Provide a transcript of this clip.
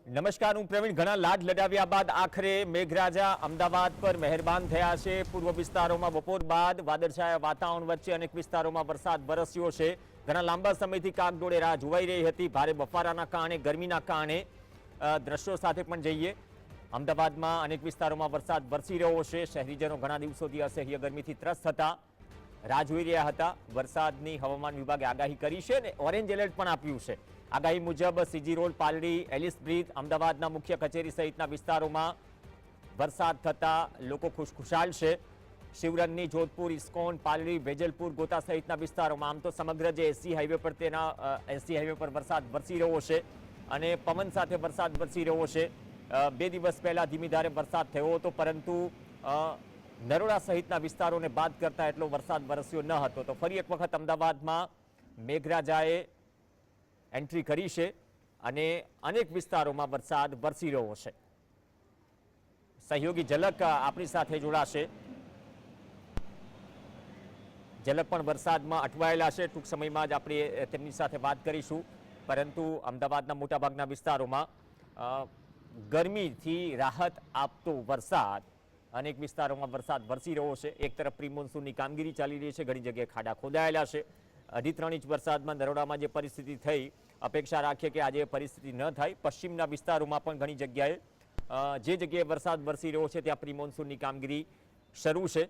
નમસ્કાર, હું પ્રવીણ. ઘણા લાડ લડાવ્યા બાદ આખરે મેઘરાજા અમદાવાદ પર મહેરબાન થયા છે. પૂર્વ વિસ્તારોમાં બપોર બાદ વાદળછાયા વાતાવરણ વચ્ચે અનેક વિસ્તારોમાં વરસાદ વરસ્યો છે. ઘણા લાંબા સમયથી કાગડોળે રાહ જોવાઈ રહી હતી. ભારે બફારાના કારણે, ગરમીના કારણે દ્રશ્યો સાથે પણ જઈએ. અમદાવાદમાં અનેક વિસ્તારોમાં વરસાદ વરસી રહ્યો છે. શહેરીજનો ઘણા દિવસોથી અસહ્ય ગરમીથી ત્રસ્ત હતા, રાહ જોઈ રહ્યા હતા. વરસાદની હવામાન વિભાગે આગાહી કરી છે અને ઓરેન્જ એલર્ટ પણ આપ્યું છે. આગાહી મુજબ CG road, Paldi, Ellis bridge, અમદાવાદના મુખ્ય કચેરી સહિતના વિસ્તારોમાં વરસાદ થતા લોકો ખુશખુશાલ છે. શિવરંગની, જોધપુર, ઇસ્કોન, પાલડી, વેજલપુર, ગોતા સહિતના વિસ્તારોમાં આમ તો સમગ્ર જે એસજી હાઈવે પર એસજી હાઈવે પર વરસાદ વરસી રહ્યો છે અને પવન સાથે વરસાદ વરસી રહ્યો છે. 2 દિવસ પહેલા ધીમી ધારે વરસાદ થયો હતો, પરંતુ નરોડા સહિતના વિસ્તારોને બાદ કરતા એટલો વરસાદ વરસ્યો ન હતો. તો ફરી એક વખત અમદાવાદમાં મેઘરાજાએ એન્ટ્રી કરી છે અને અનેક વિસ્તારોમાં વરસાદ વરસી રહ્યો છે. સહયોગી ઝલક આપણી સાથે જોડાશે. ઝલક પણ વરસાદમાં અટવાયેલા છે. ટૂંક સમયમાં જ આપણે તેમની સાથે વાત કરીશું. પરંતુ અમદાવાદના મોટાભાગના વિસ્તારોમાં ગરમીથી રાહત આપતો વરસાદ, અનેક વિસ્તારોમાં વરસાદ વરસી રહ્યો છે. એક તરફ પ્રી મોન્સૂનની કામગીરી ચાલી રહી છે, ઘણી જગ્યાએ ખાડા ખોદાયેલા છે. 2.5 ઇંચ વરસાદમાં નરોડામાં જે પરિસ્થિતિ થઈ, અપેક્ષા રાખીએ કે આજે પરિસ્થિતિ ન થાય. પશ્ચિમના વિસ્તારોમાં પણ ઘણી જગ્યાએ જે જગ્યાએ વરસાદ વરસી રહ્યો છે ત્યાં પ્રી મોન્સૂનની કામગીરી શરૂ છે.